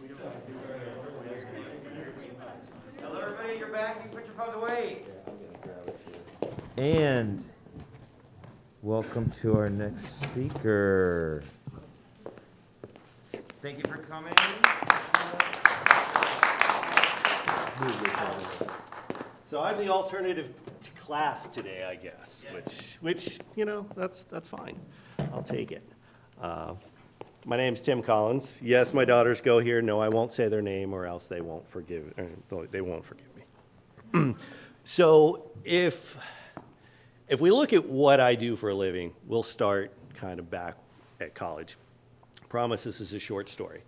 Hello, everybody, you're back. You can put your phones away. And welcome to our next speaker. Thank you for coming. So I'm the alternative to class today, I guess, which you know, that's fine. I'll take it. My name's Tim Collins. Yes, my daughters go here. No, I won't say their name, or else they won't forgive me. So if we look at what I do for a living, we'll start kind of back at college. Promise this is a short story.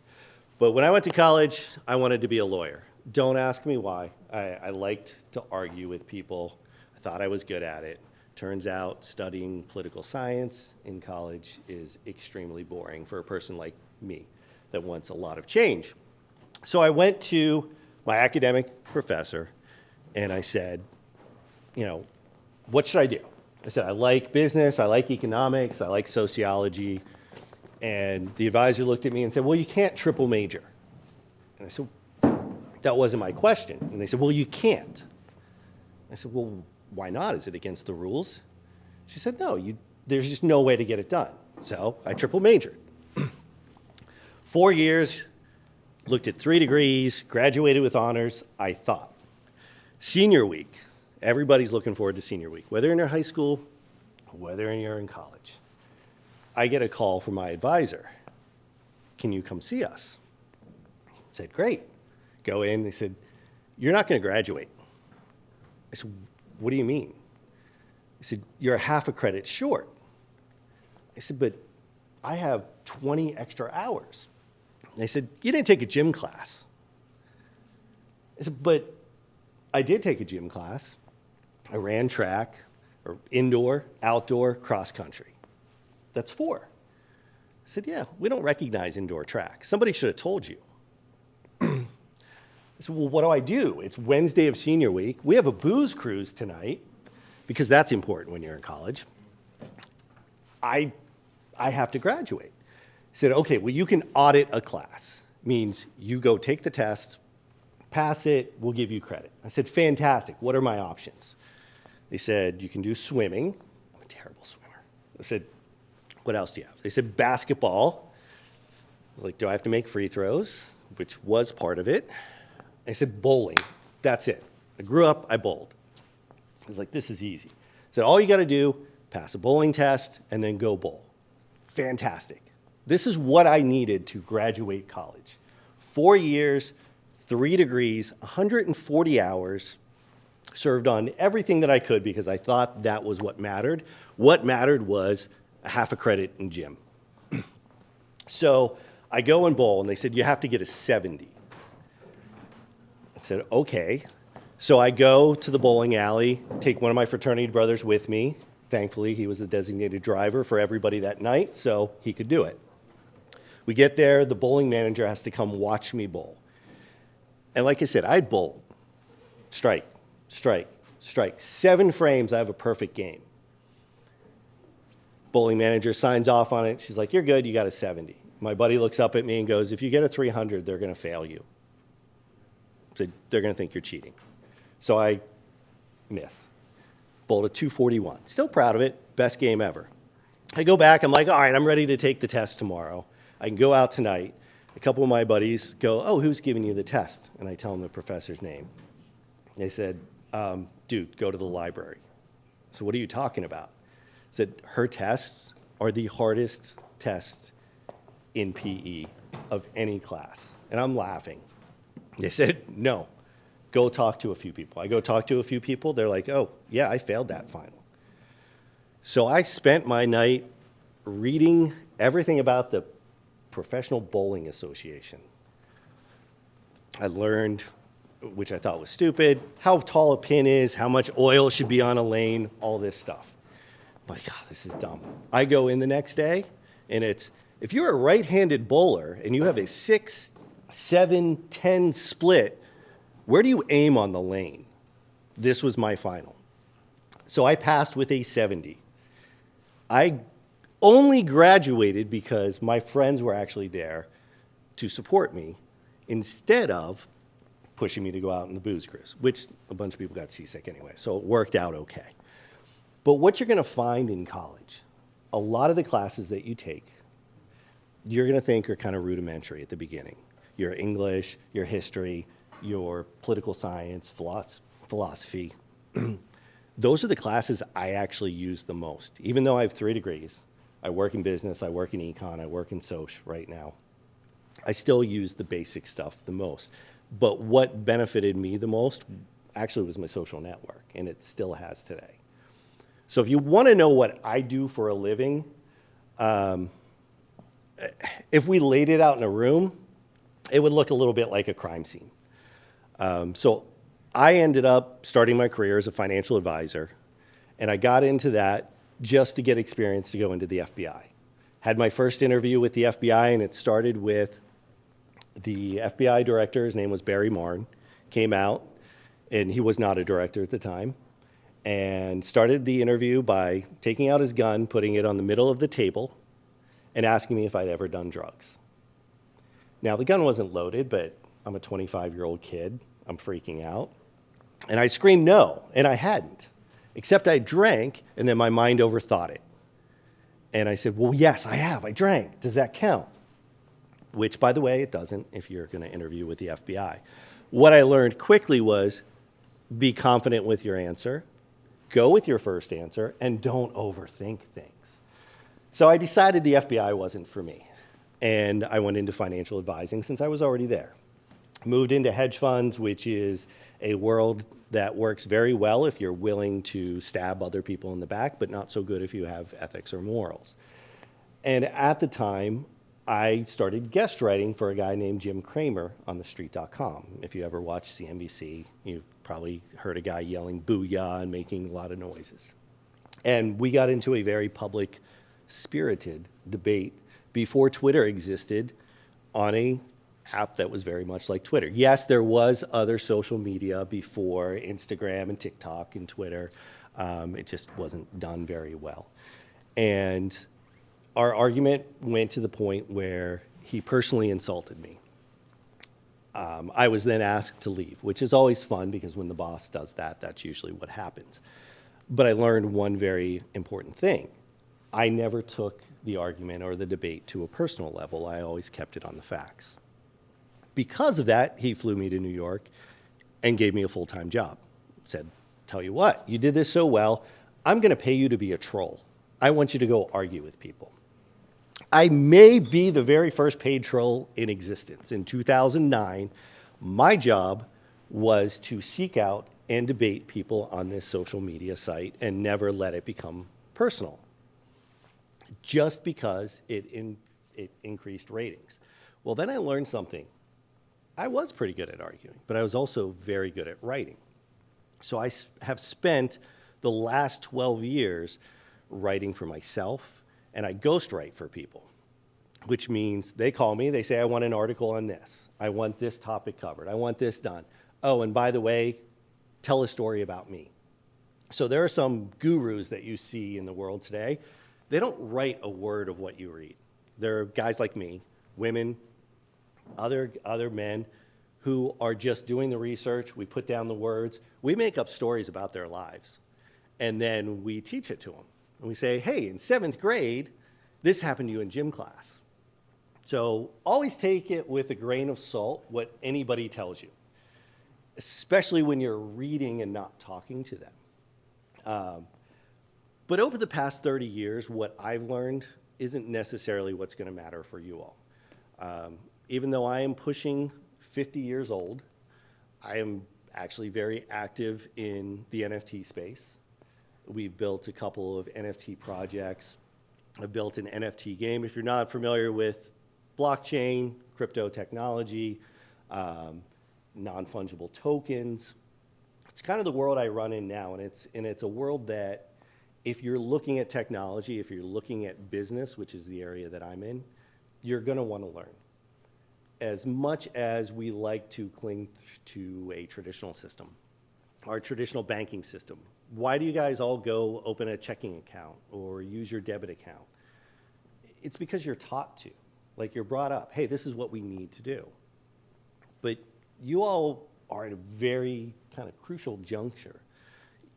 But when I went to college, I wanted to be a lawyer. Don't ask me why. I liked to argue with people. I thought I was good at it. Turns out studying political science in college is extremely boring for a person like me that wants a lot of change. So I went to my academic professor and I said, you know, what should I do? I said, I like business, I like economics, I like sociology. And the advisor looked at me and said, well, you can't triple major. And I said, that wasn't my question. And they said, well, you can't. I said, well, why not? Is it against the rules? She said, no, there's just no way to get it done. So I triple majored. 4 years, looked at 3 degrees, graduated with honors, I thought. Senior week, everybody's looking forward to senior week, whether you're in high school, whether you're in college. I get a call from my advisor. Can you come see us? I said, great. Go in, they said, you're not going to graduate. I said, what do you mean? He said, you're a half a credit short. I said, but I have 20 extra hours. They said, you didn't take a gym class. I said, but I did take a gym class. I ran track, or indoor, outdoor, cross country. That's 4. I said, yeah, we don't recognize indoor track. Somebody should have told you. I said, well, what do I do? It's Wednesday of senior week. We have a booze cruise tonight, because that's important when you're in college. I have to graduate. He said, okay, well, you can audit a class. Means you go take the test, pass it, we'll give you credit. I said, fantastic. What are my options? They said, you can do swimming. I'm a terrible swimmer. I said, what else do you have? They said, basketball. I was like, do I have to make free throws? Which was part of it. I said, bowling. That's it. I grew up, I bowled. I was like, this is easy. So all you got to do, pass a bowling test, and then go bowl. Fantastic. This is what I needed to graduate college. 4 years, 3 degrees, 140 hours, served on everything that I could because I thought that was what mattered. What mattered was a half a credit in gym. So I go and bowl, and they said, you have to get a 70. I said, okay. So I go to the bowling alley, take one of my fraternity brothers with me. Thankfully, he was the designated driver for everybody that night, so he could do it. We get there, the bowling manager has to come watch me bowl. And like I said, I'd bowl. Strike, strike, strike. 7 frames, I have a perfect game. Bowling manager signs off on it. She's like, you're good, you got a 70. My buddy looks up at me and goes, if you get a 300, they're going to fail you. So they're going to think you're cheating. So I miss. Bowled a 241. Still proud of it. Best game ever. I go back. I'm like, all right, I'm ready to take the test tomorrow. I can go out tonight. A couple of my buddies go, oh, who's giving you the test? And I tell them the professor's name. They said, dude, go to the library. So what are you talking about? I said, her tests are the hardest tests in PE of any class. And I'm laughing. They said, no, go talk to a few people. I go talk to a few people. They're like, oh, yeah, I failed that final. So I spent my night reading everything about the Professional Bowling Association. I learned, which I thought was stupid, how tall a pin is, how much oil should be on a lane, all this stuff. I'm like, oh, this is dumb. I go in the next day, and it's, if you're a right-handed bowler and you have a 6, 7, 10 split, where do you aim on the lane? This was my final. So I passed with a 70. I only graduated because my friends were actually there to support me instead of pushing me to go out on the booze cruise, which a bunch of people got seasick anyway, so it worked out okay. But what you're going to find in college, a lot of the classes that you take, you're going to think are kind of rudimentary at the beginning. Your English, your history, your political science, philosophy. Those are the classes I actually use the most. Even though I have 3 degrees, I work in business, I work in econ, I work in soc right now, I still use the basic stuff the most. But what benefited me the most actually was my social network, and it still has today. So if you want to know what I do for a living, if we laid it out in a room, it would look a little bit like a crime scene. So I ended up starting my career as a financial advisor, and I got into that just to get experience to go into the FBI. Had my first interview with the FBI, and it started with the FBI director. His name was Barry Marn, came out, and he was not a director at the time, and started the interview by taking out his gun, putting it on the middle of the table, and asking me if I'd ever done drugs. Now, the gun wasn't loaded, but I'm a 25-year-old kid. I'm freaking out. And I screamed no, and I hadn't, except I drank, and then my mind overthought it. And I said, well, yes, I have. I drank. Does that count? Which, by the way, it doesn't if you're going to interview with the FBI. What I learned quickly was be confident with your answer, go with your first answer, and don't overthink things. So I decided the FBI wasn't for me, and I went into financial advising since I was already there. Moved into hedge funds, which is a world that works very well if you're willing to stab other people in the back, but not so good if you have ethics or morals. And at the time, I started guest writing for a guy named Jim Cramer on TheStreet.com. If you ever watched CNBC, you probably heard a guy yelling booyah and making a lot of noises. And we got into a very public, spirited debate before Twitter existed on a app that was very much like Twitter. Yes, there was other social media before Instagram and TikTok and Twitter. It just wasn't done very well. And our argument went to the point where he personally insulted me. I was then asked to leave, which is always fun because when the boss does that, that's usually what happens. But I learned one very important thing. I never took the argument or the debate to a personal level. I always kept it on the facts. Because of that, he flew me to New York and gave me a full-time job. Said, tell you what, you did this so well, I'm going to pay you to be a troll. I want you to go argue with people. I may be the very first paid troll in existence. In 2009, my job was to seek out and debate people on this social media site and never let it become personal, just because it increased ratings. Well, then I learned something. I was pretty good at arguing, but I was also very good at writing. So I have spent the last 12 years writing for myself, and I ghostwrite for people, which means they call me, they say, I want an article on this. I want this topic covered. I want this done. Oh, and by the way, tell a story about me. So there are some gurus that you see in the world today. They don't write a word of what you read. There are guys like me, women, other men who are just doing the research. We put down the words. We make up stories about their lives. And then we teach it to them. And we say, hey, in 7th grade, this happened to you in gym class. So always take it with a grain of salt, what anybody tells you, especially when you're reading and not talking to them. But over the past 30 years, what I've learned isn't necessarily what's going to matter for you all. Even though I am pushing 50 years old, I am actually very active in the NFT space. We've built a couple of NFT projects. I've built an NFT game. If you're not familiar with blockchain, crypto technology, non-fungible tokens, it's kind of the world I run in now, and it's a world that if you're looking at technology, if you're looking at business, which is the area that I'm in, you're going to want to learn. As much as we like to cling to a traditional system, our traditional banking system, why do you guys all go open a checking account or use your debit account? It's because you're taught to. Like, you're brought up, hey, this is what we need to do. but you all are at a very kind of crucial juncture.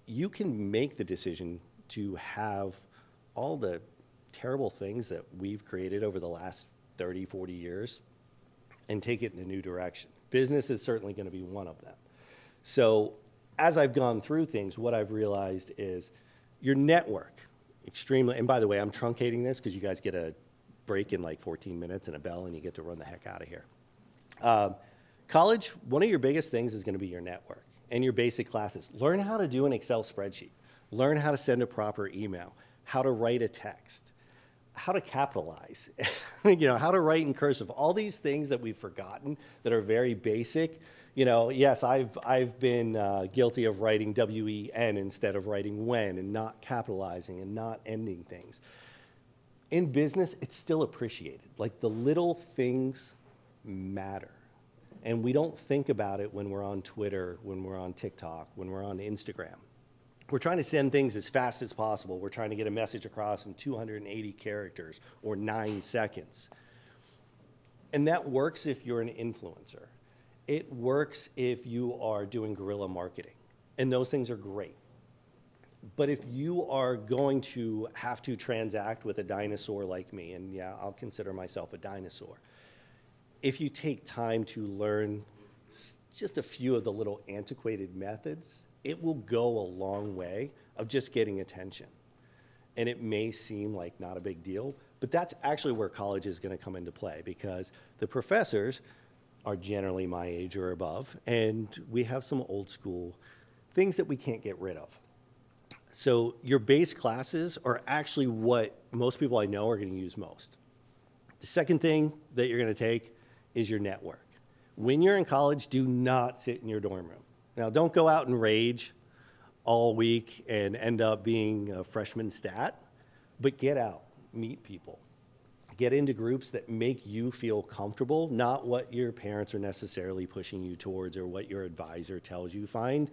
You can make the decision to have all the terrible things that we've created over the last 30, 40 years and take it in a new direction. Business is certainly going to be one of them. So as I've gone through things, what I've realized is your network, extremely, and by the way, I'm truncating this because you guys get a break in like 14 minutes and a bell and you get to run the heck out of here. College, one of your biggest things is going to be your network and your basic classes. Learn how to do an Excel spreadsheet. Learn how to send a proper email, how to write a text, how to capitalize, how to write in cursive. All these things that we've forgotten that are very basic. Yes, I've been guilty of writing W-E-N instead of writing when and not capitalizing and not ending things. In business, it's still appreciated. Like the little things matter. And we don't think about it when we're on Twitter, when we're on TikTok, when we're on Instagram. We're trying to send things as fast as possible. We're trying to get a message across in 280 characters or 9 seconds. And that works if you're an influencer. It works if you are doing guerrilla marketing. And those things are great. But if you are going to have to transact with a dinosaur like me, and yeah, I'll consider myself a dinosaur, if you take time to learn just a few of the little antiquated methods, it will go a long way of just getting attention. And it may seem like not a big deal, but that's actually where college is going to come into play because the professors are generally my age or above, and we have some old school things that we can't get rid of. So your base classes are actually what most people I know are going to use most. The second thing that you're going to take is your network. When you're in college, do not sit in your dorm room. Now, don't go out and rage all week and end up being a freshman stat, but get out, meet people. Get into groups that make you feel comfortable, not what your parents are necessarily pushing you towards or what your advisor tells you. Find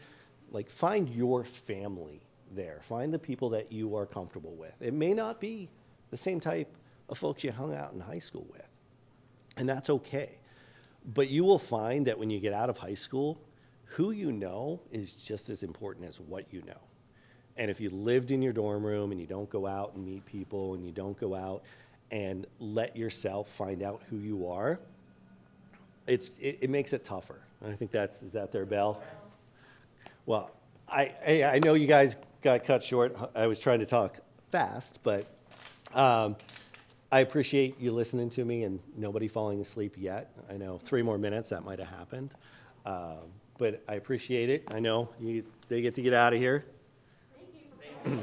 your family there. Find the people that you are comfortable with. It may not be the same type of folks you hung out in high school with, and that's okay. But you will find that when you get out of high school, who you know is just as important as what you know. And if you lived in your dorm room and you don't go out and meet people and you don't go out and let yourself find out who you are, it makes it tougher. And I think is that their bell? Well, I know you guys got cut short. I was trying to talk fast, but I appreciate you listening to me and nobody falling asleep yet. I know 3 more minutes, that might have happened. But I appreciate it. I know they get to get out of here. Thank you.